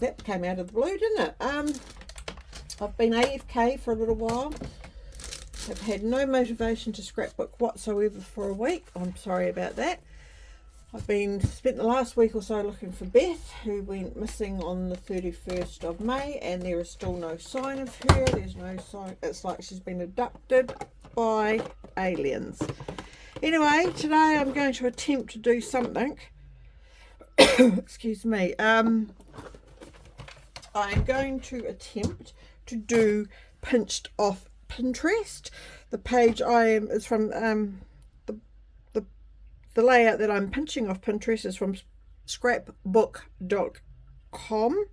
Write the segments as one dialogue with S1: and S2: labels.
S1: that came out of the blue, didn't it? I've been AFK for a little while. I've had no motivation to scrapbook whatsoever for a week. I'm sorry about that. I've spent the last week or so looking for Beth, who went missing on the 31st of May, and there is still no sign of her. There's no sign. It's like she's been abducted by aliens. Anyway, today I'm going to attempt to do something. Excuse me. I'm going to attempt to do pinched off Pinterest. The page is from the layout that I'm pinching off Pinterest is from scrapbook.com,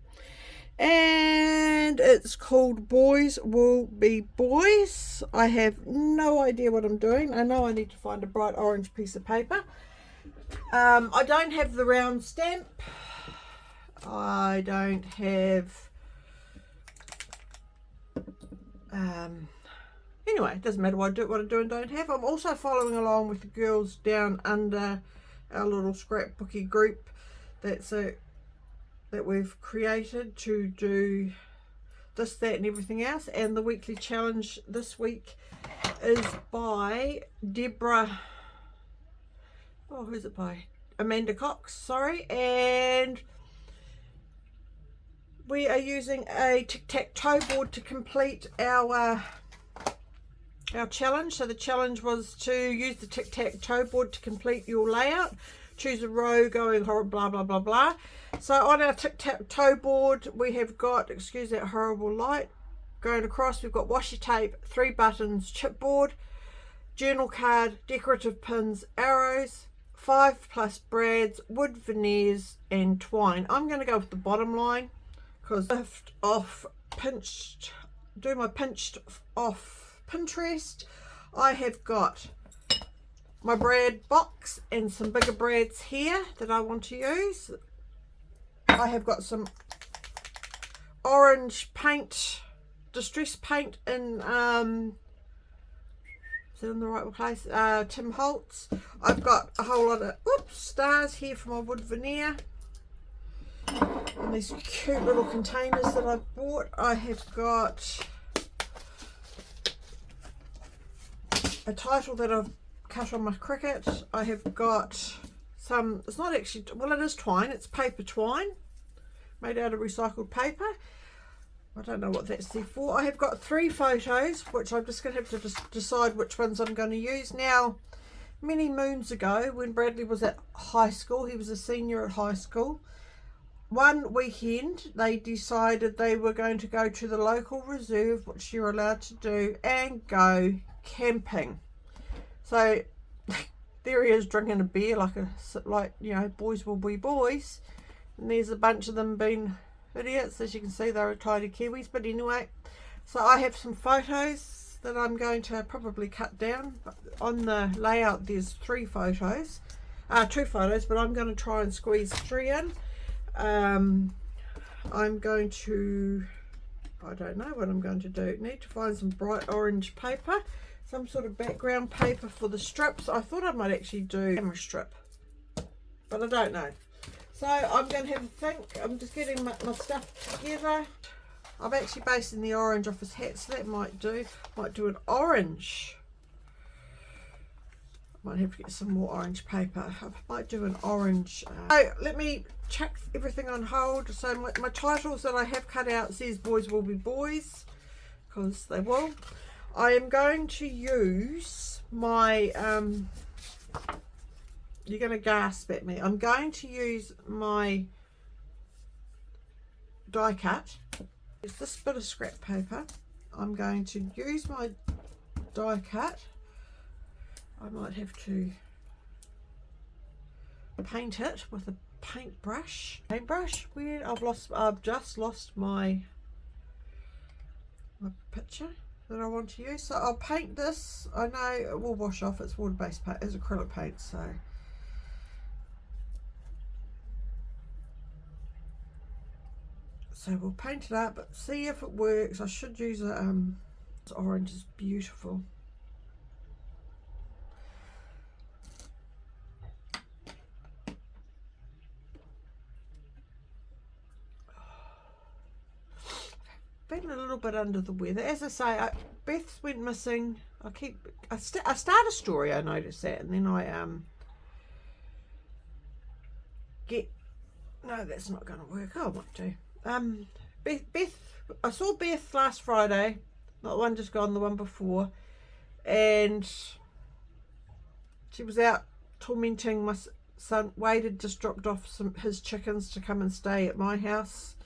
S1: and it's called Boys Will Be Boys. I have no idea what I'm doing. I know I need to find a bright orange piece of paper. I don't have the round stamp. I don't have anyway, it doesn't matter what I do and don't have. I'm also following along with the girls down under our little scrapbooky group that we've created to do this, that and everything else. And the weekly challenge this week is by Deborah, oh, who's it by? Amanda Cox, sorry. And we are using a tic-tac-toe board to complete our challenge. So the challenge was to use the tic-tac-toe board to complete your layout. Choose a row going horrible, blah, blah, blah, blah. So on our tic-tac-toe board, we have got, excuse that horrible light, going across, we've got washi tape, 3 buttons, chipboard, journal card, decorative pins, arrows, 5+ brads, wood veneers, and twine. I'm going to go with the bottom line because lift off pinched, do my pinched off Pinterest. I have got my brad box and some bigger brads here that I want to use. I have got some orange paint, distress paint in is it in the right place? Tim Holtz. I've got a whole lot of stars here for my wood veneer. And these cute little containers that I've bought. I have got a title that I've cut on my Cricut. I have got some, it's not actually, well, it is twine, it's paper twine made out of recycled paper. I don't know what that's there for. I have got 3 photos, which I'm just going to have to decide which ones I'm going to use. Now, many moons ago, when Bradley was at high school, he was a senior at high school, one weekend they decided they were going to go to the local reserve, which you're allowed to do, and go camping. So there he is drinking a beer like you know, boys will be boys, and there's a bunch of them being idiots. As you can see, they're tiny Kiwis. But anyway, so I have some photos that I'm going to probably cut down. On the layout there's 2 photos, but I'm going to try and squeeze 3 in. I'm going to, I don't know what I'm going to do. Need to find some bright orange paper, some sort of background paper for the strips. I thought I might actually do camera strip, but I don't know. So I'm going to have a think. I'm just getting my stuff together. I'm actually basing the orange off his hat, so that might do. Might do an orange. Might have to get some more orange paper. I might do an orange. So let me chuck everything on hold. So my titles that I have cut out says Boys Will Be Boys, because they will. I am going to use my, you're going to gasp at me. I'm going to use my die cut. It's this bit of scrap paper. I'm going to use my die cut. I might have to paint it with a paintbrush. Weird. I've just lost my picture that I want to use. So I'll paint this. I know it will wash off. It's water-based paint. It's acrylic paint. So we'll paint it up, see if it works. I should use a this orange is beautiful. little bit under the weather. As I say, Beth went missing. I start a story, I noticed that, and then I no, that's not going to work. Oh, I might do. Beth, I saw Beth last Friday, not the one just gone, the one before, and she was out tormenting my son. Wade had just dropped off his chickens to come and stay at my house,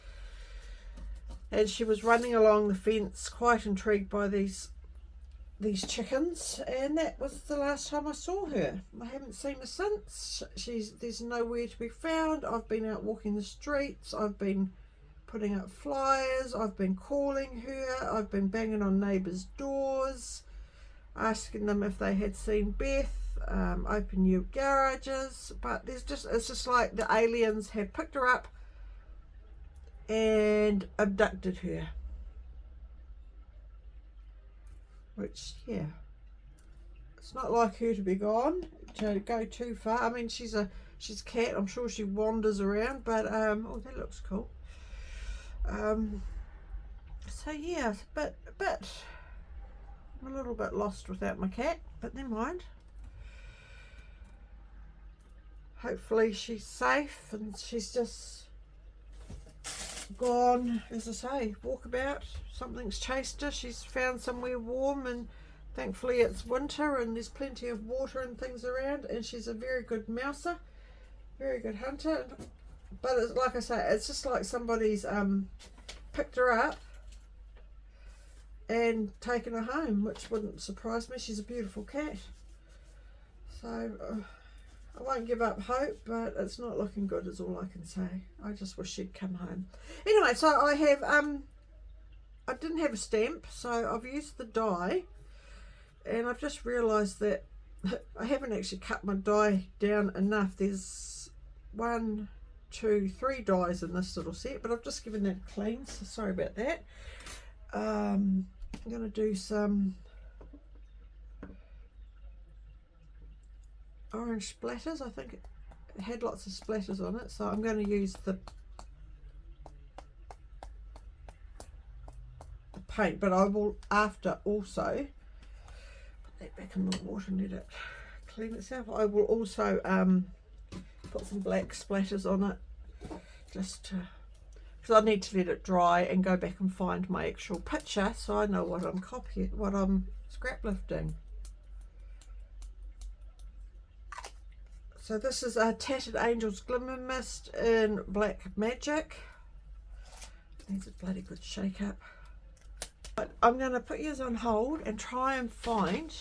S1: and she was running along the fence, quite intrigued by these chickens, and that was the last time I saw her. I haven't seen her since. There's nowhere to be found. I've been out walking the streets, I've been putting up flyers, I've been calling her, I've been banging on neighbours' doors, asking them if they had seen Beth, open new garages, but it's just like the aliens have picked her up and abducted her. Which, yeah, it's not like her to be gone, to go too far. I mean, she's a cat. I'm sure she wanders around, but oh, that looks cool. So yeah, but I'm a little bit lost without my cat, but never mind. Hopefully she's safe, and she's just gone, as I say, walkabout. Something's chased her. She's found somewhere warm, and thankfully it's winter and there's plenty of water and things around, and she's a very good mouser, very good hunter. But it's, like I say, it's just like somebody's picked her up and taken her home, which wouldn't surprise me. She's a beautiful cat. So I won't give up hope, but it's not looking good is all I can say. I just wish she'd come home. Anyway, so I have I didn't have a stamp, so I've used the die, and I've just realised that I haven't actually cut my die down enough. There's 1, 2, 3 dies in this little set, but I've just given that a clean, so sorry about that. I'm going to do some orange splatters. I think it had lots of splatters on it, so I'm going to use the paint, but I will after also put that back in the water and let it clean itself. I will also put some black splatters on it, just to, because I need to let it dry and go back and find my actual picture so I know what I'm copying, what I'm scrap lifting. So this is a Tattered Angels Glimmer Mist in Black Magic. Needs a bloody good shake up. But I'm going to put yours on hold and try and find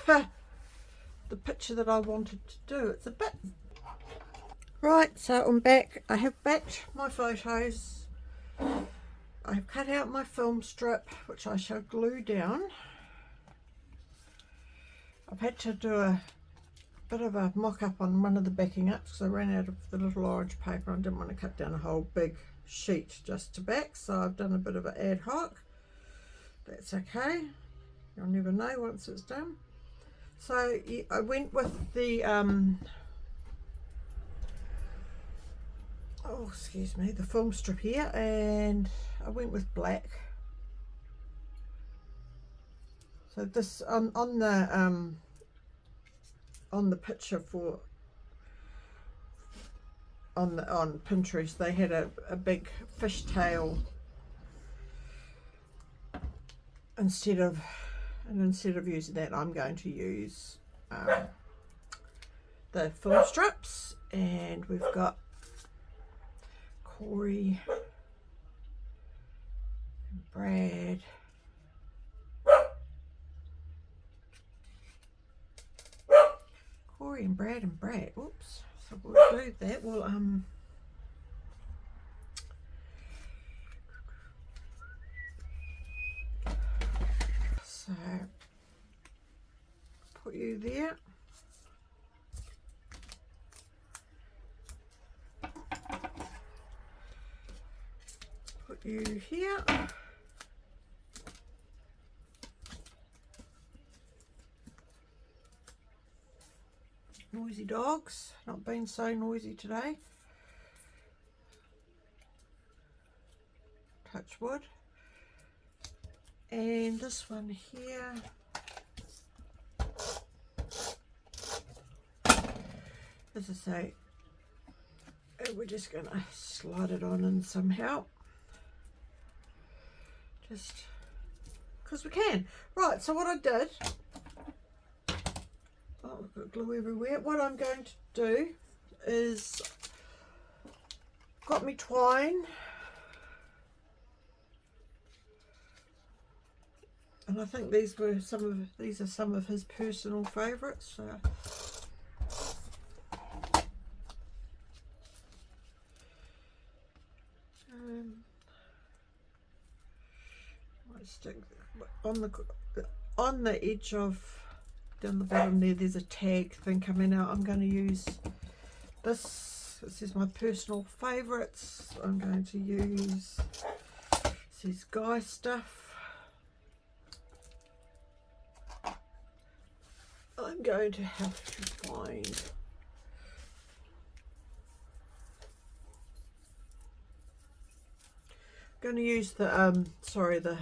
S1: the picture that I wanted to do. It's a bit... Right, so I'm back. I have backed my photos. I have cut out my film strip, which I shall glue down. I've had to do a bit of a mock-up on one of the backing ups because I ran out of the little orange paper. I didn't want to cut down a whole big sheet just to back, so I've done a bit of an ad hoc. That's okay, you'll never know once it's done. So I went with the oh excuse me, the film strip here, and I went with black. So this on the picture for on Pinterest, they had a big fishtail instead of using that, I'm going to use the film strips, and we've got Corey and Brad. Corey and Brad and Brad. Oops. So we'll do that. We'll so put you there. Put you here. Noisy dogs, not been so noisy today. Touch wood. And this one here, as I say, we're just going to slide it on in somehow, just because we can. Right, so what I did, oh, I've got glue everywhere. What I'm going to do is, got me twine, and I think these are some of his personal favourites. So. Stick on the edge of, down the bottom there, there's a tag thing coming out. I'm going to use this. This is my personal favourites. I'm going to use, this is Guy stuff. I'm going to have to find, going to use the the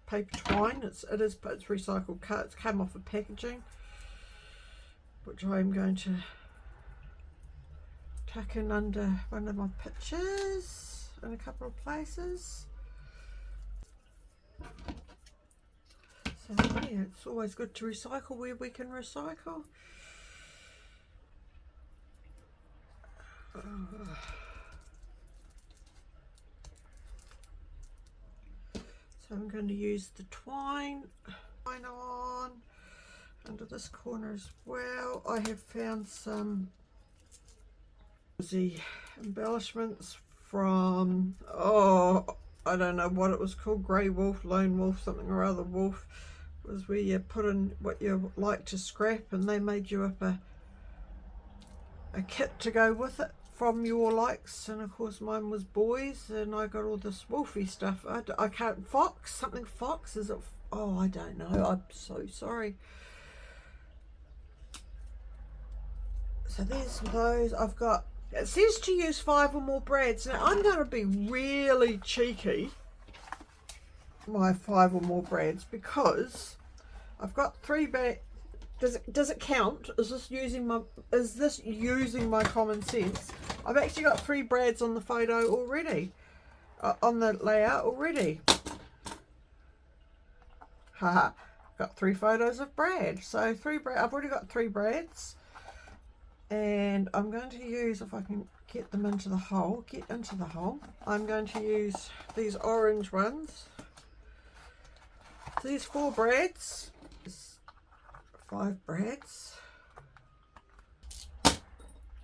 S1: paper twine. It's recycled cut. It's come off of packaging, which I'm going to tuck in under one of my pictures in a couple of places. So yeah, it's always good to recycle where we can recycle. So I'm going to use the twine on under this corner as well. I have found some embellishments from, oh, I don't know what it was called, Grey Wolf, Lone Wolf, something or other wolf. It was where you put in what you like to scrap, and they made you up a kit to go with it from your likes. And of course mine was boys, and I got all this wolfy stuff. I can't, fox, is it? Oh, I don't know, I'm so sorry. So there's those. I've got, it says to use 5 or more brads. Now I'm going to be really cheeky, my 5 or more brads, because I've got 3 brads. Does it count? Is this using my common sense? I've actually got 3 brads on the photo already, on the layout already. Haha, got 3 photos of brad. So 3 brad. I've already got 3 brads, and I'm going to use, if I can get them into the hole, I'm going to use these orange ones. These 4 brads. 5 brads,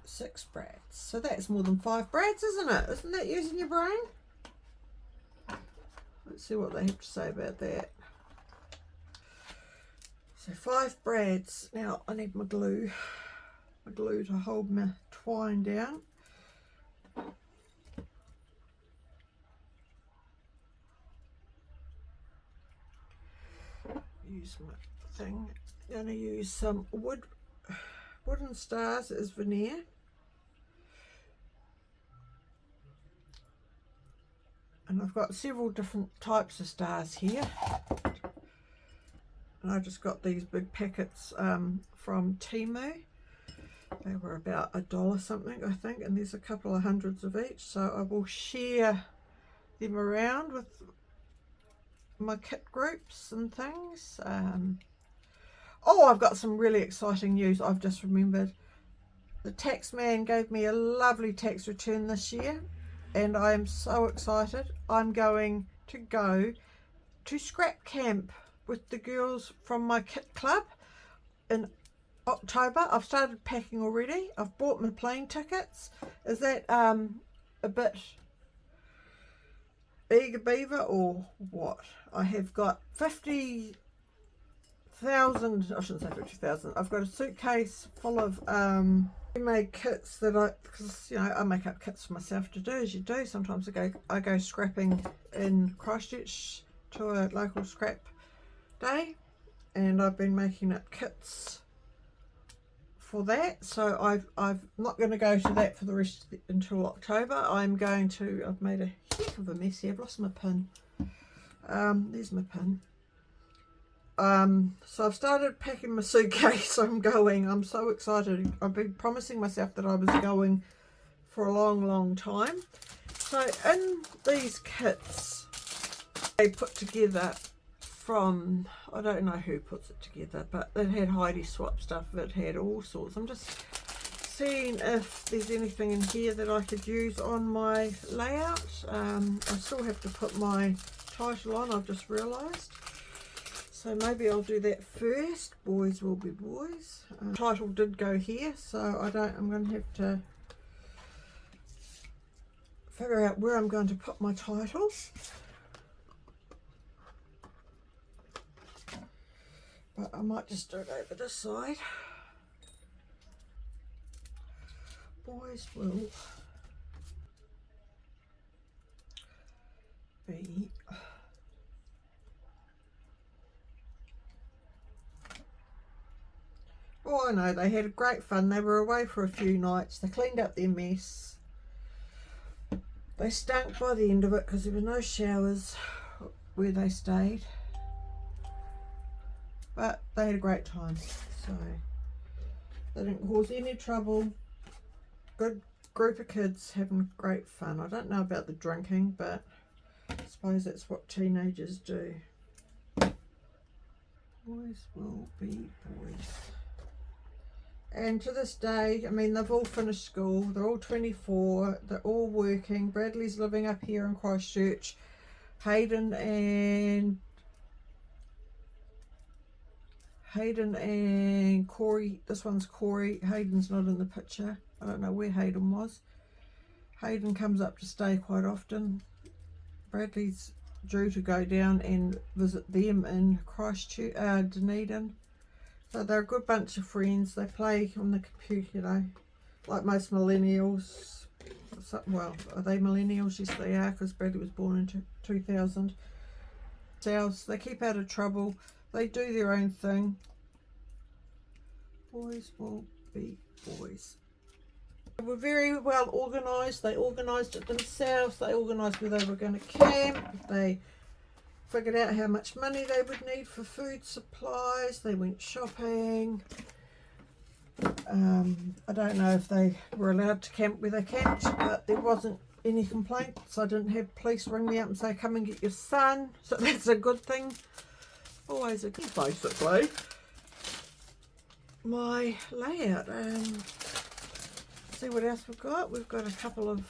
S1: 6 brads. So that's more than 5 brads, isn't it? Isn't that using your brain? Let's see what they have to say about that. So 5 brads. Now I need my glue to hold my twine down. Use my thing. I'm going to use some wooden stars as veneer. And I've got several different types of stars here. And I just got these big packets from Temu. They were about $1 something, I think, and there's a couple of hundreds of each. So I will share them around with my kit groups and things. Oh, I've got some really exciting news. I've just remembered. The tax man gave me a lovely tax return this year, and I am so excited. I'm going to go to scrap camp with the girls from my kit club in October. I've started packing already. I've bought my plane tickets. Is that a bit eager beaver or what? I have got 50,000, I shouldn't say 50,000. I've got a suitcase full of made kits that because you know I make up kits for myself to do, as you do. Sometimes I go scrapping in Christchurch to a local scrap day, and I've been making up kits for that. So I've not going to go to that for the rest until October. I'm going to, I've made a heck of a mess here. I've lost my pin. There's my pin. So I've started packing my suitcase. I'm so excited. I've been promising myself that I was going for a long time. So in these kits they put together from, I don't know who puts it together, but it had Heidi swap stuff, it had all sorts. I'm just seeing if there's anything in here that I could use on my layout. I still have to put my title on, I've just realised. So maybe I'll do that first. Boys will be boys. Title did go here, so I'm going to have to figure out where I'm going to put my titles. But I might just do it over this side. Boys will be Oh, I know, they had great fun. They were away for a few nights. They cleaned up their mess. They stunk by the end of it because there were no showers where they stayed. But they had a great time. So they didn't cause any trouble. Good group of kids having great fun. I don't know about the drinking, but I suppose that's what teenagers do. Boys will be boys. And to this day, I mean, they've all finished school. They're all 24. They're all working. Bradley's living up here in Christchurch. Hayden and Corey. This one's Corey. Hayden's not in the picture. I don't know where Hayden was. Hayden comes up to stay quite often. Bradley's due to go down and visit them in Christchurch, Dunedin. So they're a good bunch of friends. They play on the computer, you know, like most millennials. Well, are they millennials? Yes, they are, because Bradley was born in 2000. They keep out of trouble. They do their own thing. Boys will be boys. They were very well organised. They organised it themselves. They organised where they were going to camp. They figured out how much money they would need for food supplies. They went shopping. I don't know if they were allowed to camp where they camped, but there wasn't any complaints. I didn't have police ring me up and say, come and get your son. So that's a good thing. Always a good, basically. My layout. See what else we've got. We've got a couple of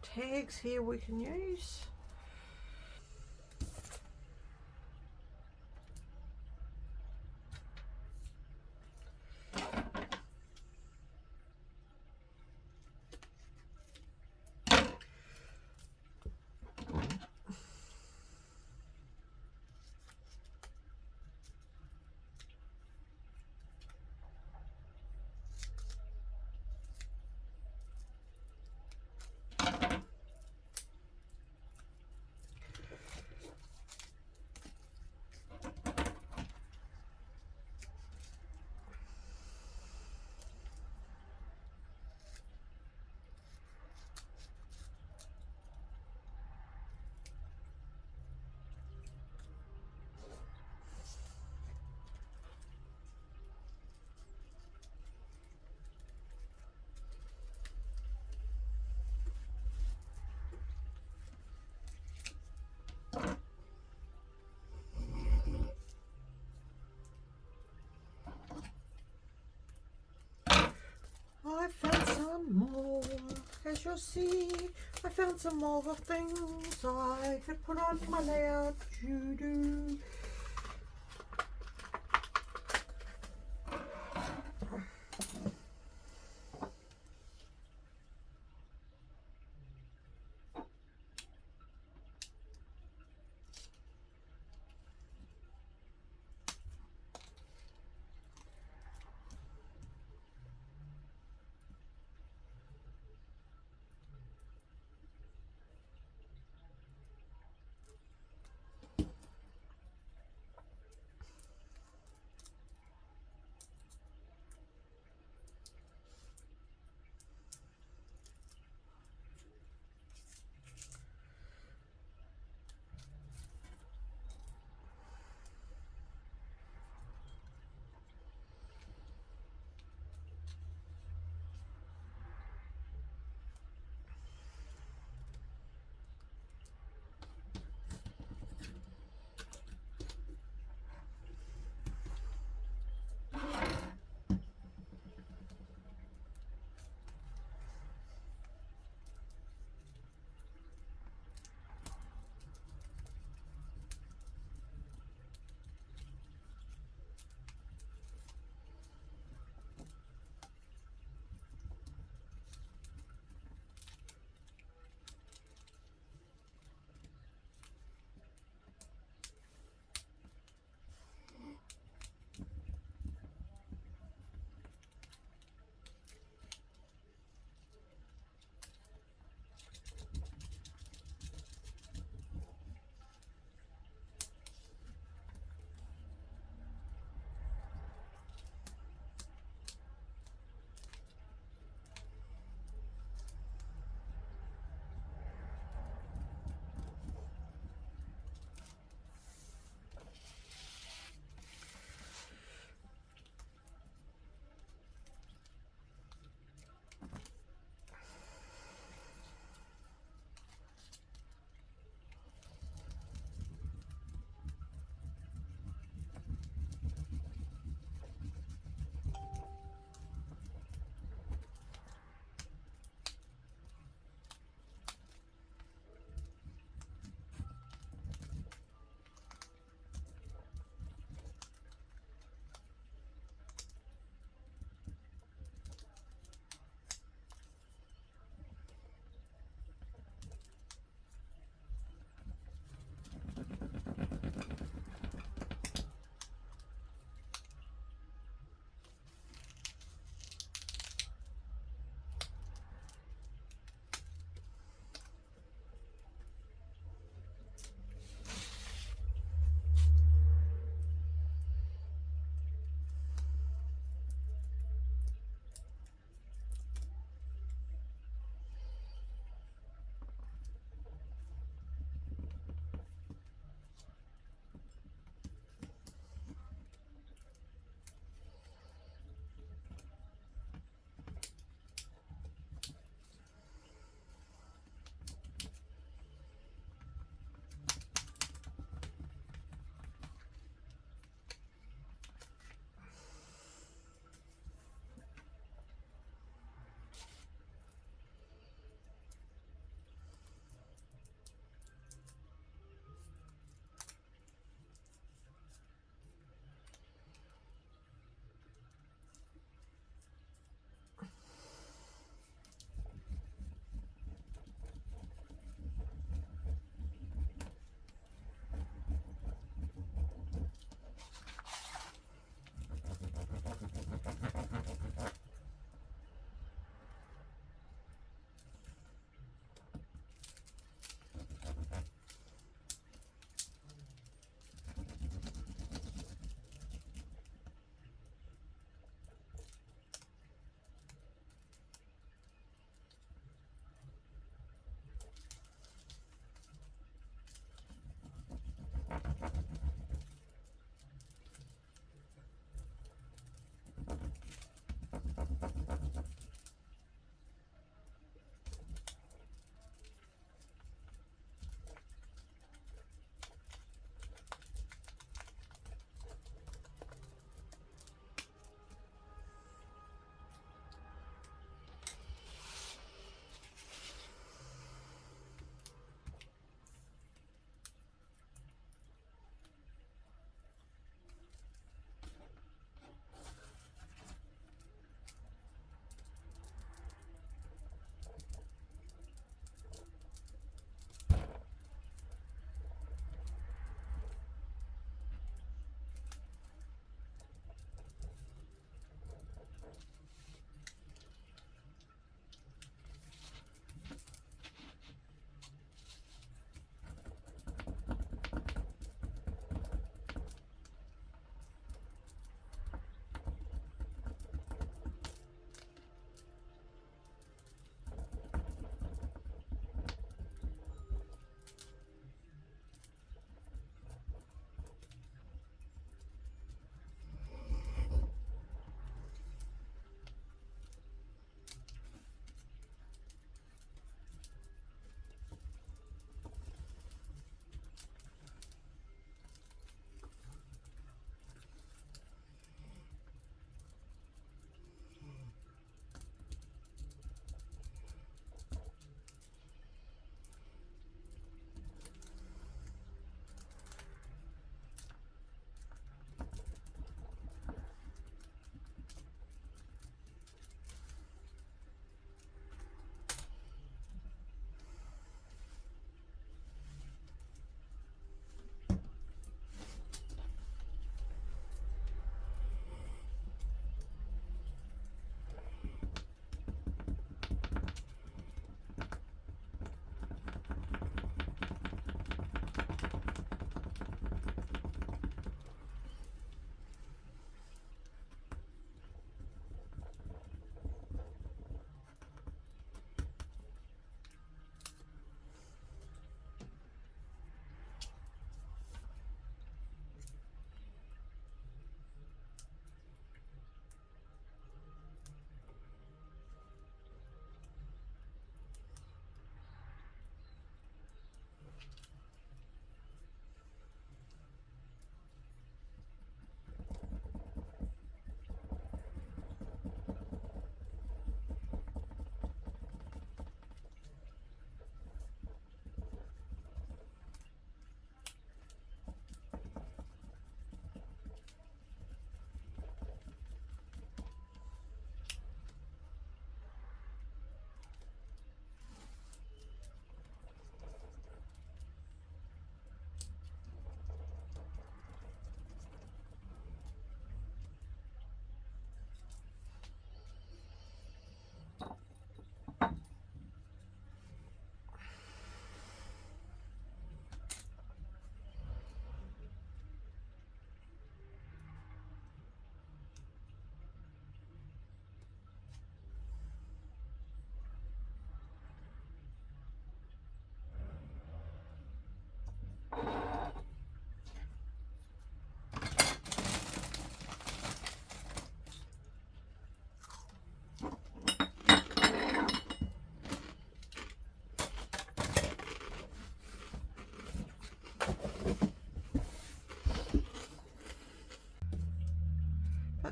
S1: tags here we can use. I found some more, as you'll see. I found some more things I could put on my layout. GDU.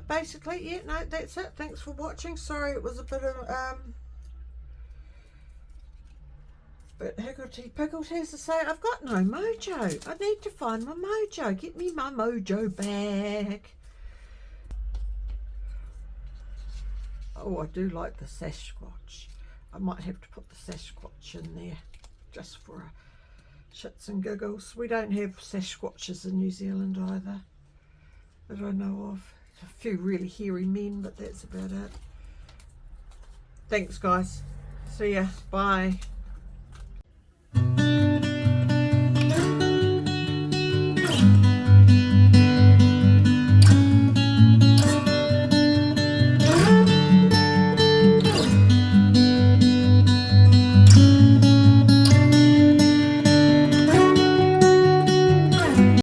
S1: But basically, yeah, no, that's it. Thanks for watching. Sorry it was a bit of but higgledy-piggledy, as I say, I've got no mojo. I need to find my mojo. Get me my mojo back. Oh, I do like the Sasquatch. I might have to put the Sasquatch in there just for a shits and giggles. We don't have Sasquatches in New Zealand either, that I know of. A few really hairy men, but that's about it. Thanks, guys. See ya. Bye.